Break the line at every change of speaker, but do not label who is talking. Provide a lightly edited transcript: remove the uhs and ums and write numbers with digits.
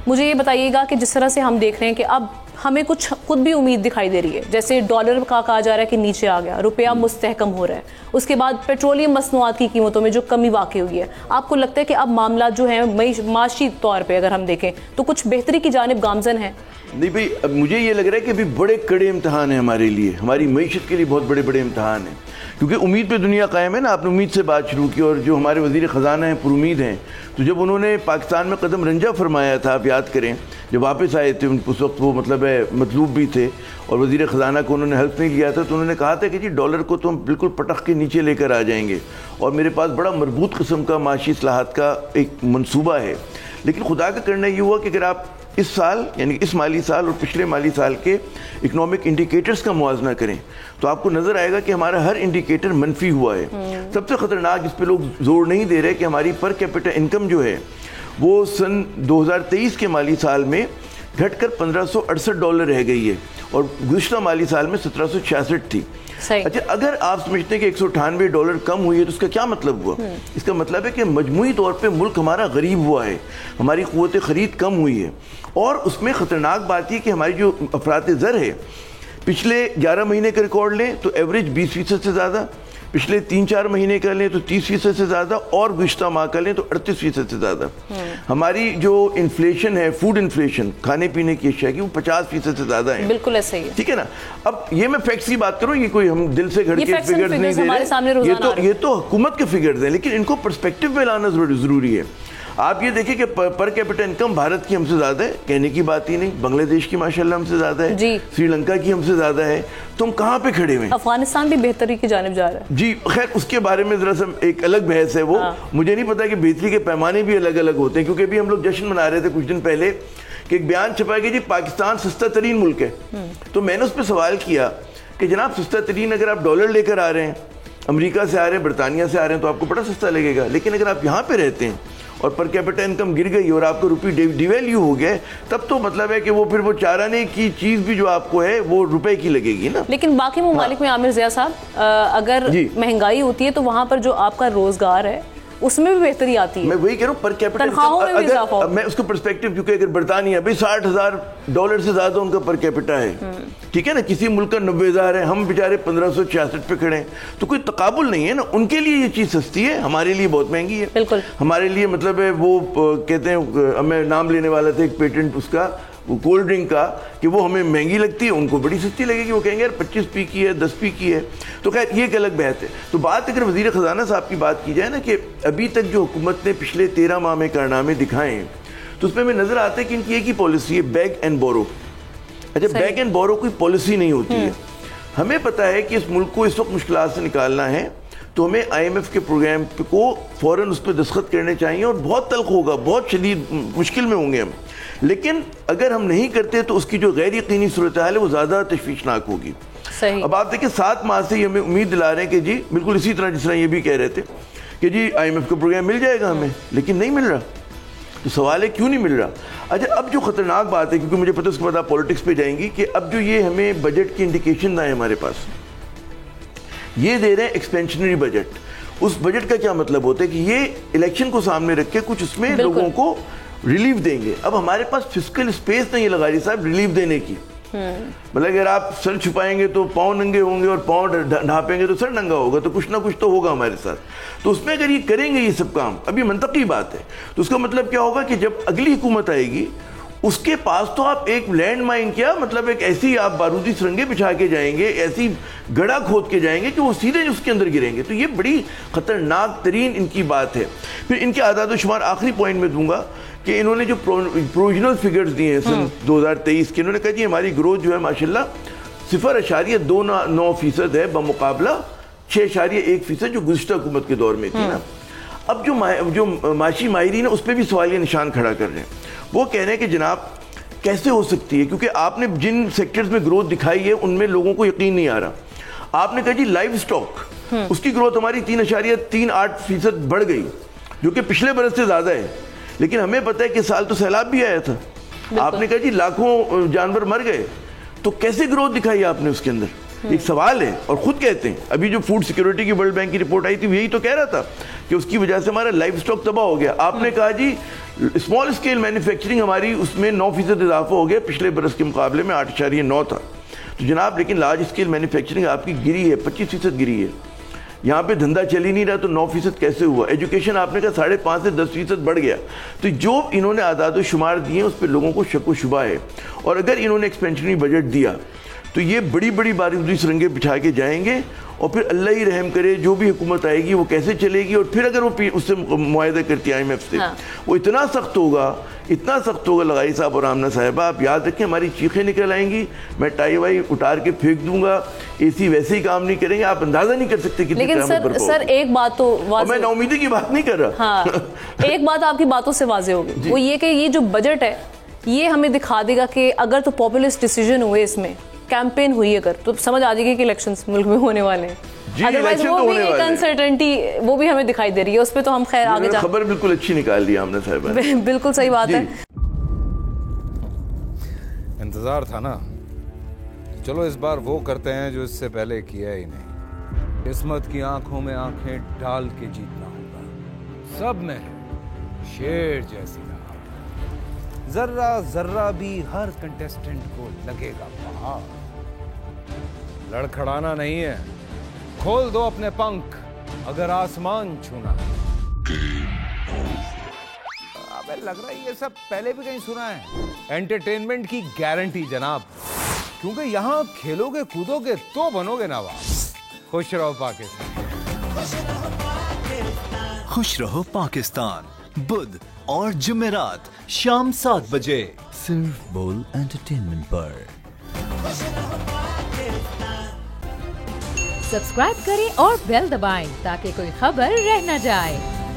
مجھے یہ بتائیے گا کہ جس طرح سے ہم دیکھ رہے ہیں کہ اب ہمیں کچھ خود بھی امید دکھائی دے رہی ہے، جیسے ڈالر کا کہا جا رہا ہے کہ نیچے آ گیا، روپیہ مستحکم ہو رہا ہے، اس کے بعد پیٹرولیم مصنوعات کی قیمتوں میں جو کمی واقع ہوئی ہے، آپ کو لگتا ہے کہ اب معاملات جو ہیں معاشی طور پہ اگر ہم دیکھیں تو کچھ بہتری کی جانب گامزن ہیں؟
نہیں بھائی، اب مجھے یہ لگ رہا ہے کہ ابھی بڑے کڑے امتحان ہیں ہمارے لیے، ہماری معیشت کے لیے بہت بڑے بڑے امتحان ہیں، کیونکہ امید پہ دنیا قائم ہے نا. آپ نے امید سے بات شروع کی، اور جو ہمارے وزیر خزانہ ہیں پر امید ہیں، تو جب انہوں نے پاکستان میں قدم رنجہ فرمایا تھا، آپ یاد کریں جب واپس آئے تھے اس وقت وہ مطلب ہے مطلوب بھی تھے اور وزیر خزانہ کو انہوں نے ہیلپ نہیں لیا تھا، تو انہوں نے کہا تھا کہ جی ڈالر کو تو ہم بالکل پٹخ کے نیچے لے کر آ جائیں گے، اور میرے پاس بڑا مربوط قسم کا معاشی اصلاحات کا ایک منصوبہ ہے. لیکن خدا کا کرنا یہ ہوا کہ اگر آپ اس سال یعنی اس مالی سال اور پچھلے مالی سال کے اکنامک انڈیکیٹرز کا موازنہ کریں تو آپ کو نظر آئے گا کہ ہمارا ہر انڈیکیٹر منفی ہوا ہے. سب سے خطرناک جس پہ لوگ زور نہیں دے رہے کہ ہماری پر کیپٹا انکم جو ہے وہ سن 2023 کے مالی سال میں گھٹ کر $1568 رہ گئی ہے، اور گزشتہ مالی سال میں 1766 تھی. اچھا، اگر آپ سمجھتے ہیں کہ $198 کم ہوئی ہے تو اس کا کیا مطلب ہوا؟ اس کا مطلب ہے کہ مجموعی طور پہ ملک ہمارا غریب ہوا ہے، ہماری قوت خرید کم ہوئی ہے، اور اس میں خطرناک بات یہ کہ ہماری جو افراط زر ہے پچھلے 11 مہینے کا ریکارڈ لیں تو ایوریج 20% سے زیادہ، پچھلے 3-4 مہینے کا لیں تو 30% سے زیادہ، اور گزشتہ ماہ کا لیں تو 38% سے زیادہ. ہماری جو انفلیشن ہے، فوڈ انفلیشن، کھانے پینے کی اشیاء کی، وہ 50% سے زیادہ ہے.
بالکل ایسا ہی ہے،
ٹھیک ہے نا. اب یہ میں فیکٹس کی بات کروں، یہ کوئی ہم دل سے گھڑ کے فگرز نہیں دے رہے، یہ تو حکومت کے فگرز ہیں، لیکن ان کو پرسپیکٹو میں لانا ضروری ہے. آپ یہ دیکھیں کہ پر کیپٹا انکم بھارت کی ہم سے زیادہ ہے، کہنے کی بات ہی نہیں. بنگلہ دیش کی ماشاءاللہ ہم سے زیادہ ہے، سری لنکا کی ہم سے زیادہ ہے. تو ہم کہاں پہ کھڑے ہوئے ہیں؟
افغانستان بھی بہتری کی جانب جا رہا ہے.
جی خیر، اس کے بارے میں ذرا سا ایک الگ بحث ہے. وہ مجھے نہیں پتا کہ بہتری کے پیمانے بھی الگ الگ ہوتے ہیں، کیونکہ ابھی ہم لوگ جشن منا رہے تھے کچھ دن پہلے کہ ایک بیان چھپا کہ جی پاکستان سستا ترین ملک ہے. تو میں نے اس پہ سوال کیا کہ جناب سستا ترین اگر آپ ڈالر لے کر آ رہے ہیں، امریکہ سے آ رہے ہیں، برطانیہ سے آ رہے ہیں، تو آپ کو بڑا سستا لگے گا. لیکن اگر آپ یہاں پہ رہتے ہیں اور پر کیپٹا انکم گر گئی اور آپ کو روپی ڈی ویلیو ہو گیا، تب تو مطلب ہے کہ وہ پھر وہ چارانے کی چیز بھی جو آپ کو ہے وہ روپے کی لگے گی نا.
لیکن باقی ممالک میں عامر ضیاء صاحب اگر مہنگائی ہوتی ہے تو وہاں پر جو آپ کا روزگار ہے اس میں بھی بہتری آتی ہے.
میں وہی کہہ رہا ہوں، پر کیپٹا اگر میں اس کو پرسپیکٹو، کیونکہ اگر برطانیہ بھائی $60,000 سے زیادہ ان کا پر کیپٹا ہے، ٹھیک ہے نا، کسی ملک کا 90,000 ہے، ہم بیچارے 1566 پہ کھڑے ہیں، تو کوئی تقابل نہیں ہے نا. ان کے لیے یہ چیز سستی ہے، ہمارے لیے بہت مہنگی ہے.
بالکل
ہمارے لیے مطلب ہے وہ کہتے ہیں، میں نام لینے والا تھا ایک پیٹنٹ اس کا کولڈ ڈرنک کا، کہ وہ ہمیں مہنگی لگتی ہے، ان کو بڑی سستی لگے گی. وہ کہیں گے یار 25p کی ہے، 10p کی ہے. تو خیر یہ ایک الگ بحث ہے. تو بات اگر وزیر خزانہ صاحب کی بات کی جائے نا، کہ ابھی تک جو حکومت نے پچھلے 13 ماہ میں کارنامے دکھائے ہیں، تو اس میں ہمیں نظر آتا ہے کہ ان کی ایک ہی پالیسی ہے، بیگ اینڈ بورو. اچھا، بیگ اینڈ بورو کوئی پالیسی نہیں ہوتی ہے. ہمیں پتہ ہے کہ اس ملک کو اس وقت مشکلات سے نکالنا ہے، تو ہمیں IMF کے پروگرام کو فوراً اس پہ دستخط کرنے چاہیے، اور بہت تلخ ہوگا، بہت شدید مشکل میں ہوں گے ہم. لیکن اگر ہم نہیں کرتے تو اس کی جو غیر یقینی صورتحال ہے وہ زیادہ تشویشناک ہوگی. اب آپ دیکھیں 7 ماہ سے ہمیں امید دلا رہے ہیں کہ جی بالکل اسی طرح جس طرح یہ بھی کہہ رہے تھے کہ جی IMF کا پروگرام مل جائے گا ہمیں، لیکن نہیں مل رہا. تو سوال ہے کیوں نہیں مل رہا؟ اچھا، اب جو خطرناک بات ہے، کیونکہ مجھے پتہ اس کے بعد آپ پولیٹکس پہ جائیں گی، کہ اب جو یہ ہمیں بجٹ کی انڈیکیشن آئے ہمارے پاس، یہ دے رہے ہیں ایکسپینشنری بجٹ. اس بجٹ کا کیا مطلب ہوتا ہے کہ یہ الیکشن کو سامنے رکھ کے کچھ اس میں لوگوں کو ریلیف دیں گے. اب ہمارے پاس فسکل اسپیس نہیں ہے لغاری صاحب ریلیف دینے کی. مطلب اگر آپ سر چھپائیں گے تو پاؤں ننگے ہوں گے، اور پاؤں ڈھانپیں گے تو سر ننگا ہوگا. تو کچھ نہ کچھ تو ہوگا ہمارے ساتھ. تو اس میں اگر یہ کریں گے یہ سب کام، اب یہ منطقی بات ہے، تو اس کا مطلب کیا ہوگا کہ جب اگلی حکومت آئے گی اس کے پاس تو آپ ایک لینڈ مائن کیا مطلب ایک ایسی آپ بارودی سرنگیں بچھا کے جائیں گے، ایسی گڑھا کھود کے جائیں گے کہ وہ سیدھے اس کے اندر گریں گے. تو یہ بڑی خطرناک ترین ان کی بات ہے. پھر ان کے اعداد و شمار آخری پوائنٹ میں دوں گا کہ انہوں نے جو پروویژنل فگرز دیے ہیں سن 2023 کے، انہوں نے کہا جی ہماری گروتھ جو ہے ماشاءاللہ 0.29% ہے بمقابلہ 6.1% جو گزشتہ حکومت کے دور میں تھی نا. اب جو معاشی ماہرین ہیں اس پہ بھی سوالیہ نشان کھڑا کر رہے ہیں. وہ کہہ رہے ہیں کہ جناب کیسے ہو سکتی ہے، کیونکہ آپ نے جن سیکٹرز میں گروتھ دکھائی ہے ان میں لوگوں کو یقین نہیں آ رہا. آپ نے کہا جی لائیو سٹاک، اس کی گروتھ ہماری 3.38% بڑھ گئی، جو کہ پچھلے برس سے زیادہ ہے. لیکن ہمیں پتہ ہے کہ سال تو سیلاب بھی آیا تھا. آپ نے کہا جی لاکھوں جانور مر گئے، تو کیسے گروتھ دکھائی آپ نے اس کے اندر؟ ایک سوال ہے. اور خود کہتے ہیں, ابھی جو فوڈ سیکورٹی کی ورلڈ بینک کی رپورٹ آئی تھی یہی تو کہہ رہا تھا کہ اس کی وجہ سے ہمارا لائف اسٹاک تباہ ہو گیا. آپ نے کہا جی اسمال اسکیل مینوفیکچرنگ ہماری اس میں 9% اضافہ ہو گیا, پچھلے برس کے مقابلے میں 8.9 تھا. تو جناب لیکن لارج اسکیل مینوفیکچرنگ آپ کی گری ہے, 25% گری ہے. یہاں پہ دھندا چل ہی نہیں رہا تو 9% کیسے ہوا؟ ایجوکیشن آپ نے کہا 5.5 سے 10% بڑھ گیا. تو جو انہوں نے اعداد و شمار دیے اس پہ لوگوں کو شک و شبہ ہے. اور اگر انہوں نے ایکسپینشنری بجٹ دیا تو یہ بڑی بڑی بارودی سرنگیں بچھا کے جائیں گے, اور پھر اللہ ہی رحم کرے جو بھی حکومت آئے گی وہ کیسے چلے گی. اور پھر اگر وہ اس سے معاہدہ کرتی ہے IMF سے, وہ اتنا سخت ہوگا لغائی صاحب اور آمنہ صاحبہ, آپ یاد رکھیں ہماری چیخیں نکل آئیں گی, میں ٹائی وائی اتار کے پھینک دوں گا, AC ویسے ہی کام نہیں کریں گے, آپ اندازہ نہیں کر سکتے کتنی قیامت برپا ہوگی.
سر ایک بات تو
میں نا امیدی کی بات نہیں کر رہا,
ایک بات آپ کی باتوں سے واضح ہوگی, وہ یہ کہ یہ جو بجٹ ہے یہ ہمیں دکھا دے گا کہ اگر تو پاپولسٹ ڈیسیجن ہوئے, اس میں کیمپین ہوئی اگر, تو سمجھ آ جائے گی کہ الیکشنز ملک میں ہونے والے ہیں. ادروائز وہ بھی ایک انسرٹنٹی وہ بھی ہمیں دکھائی دے رہی ہے, اس پہ تو ہم خیر آگے جا.
خبر بالکل اچھی نکال دی آمنہ صاحبہ,
بالکل صحیح بات ہے.
انتظار تھا نا, چلو اس بار وہ کرتے ہیں جو اس سے پہلے کیا ہی نہیں. قسمت کی آنکھوں میں آنکھیں ڈال کے جیتنا ہوگا. سب میں شیر جیسی رہا, ذرہ ذرہ بھی ہر کنٹیسٹنٹ کو لگے گا پہاڑ. لڑکھڑانا نہیں ہے, کھول دو اپنے پنکھ اگر آسمان چھونا ہے. ابے لگ رہا ہے یہ سب پہلے بھی کہیں سنا ہے. انٹرٹینمنٹ کی گارنٹی جناب, کیونکہ یہاں کھیلو گے کودو گے تو بنو گے نواب. خوش رہو پاکستان.
خوش رہو پاکستان, بدھ اور جمعرات شام 7 بجے صرف بول انٹرٹینمنٹ پر.
سبسکرائب کریں اور بیل دبائیں تاکہ کوئی خبر رہ نہ جائے.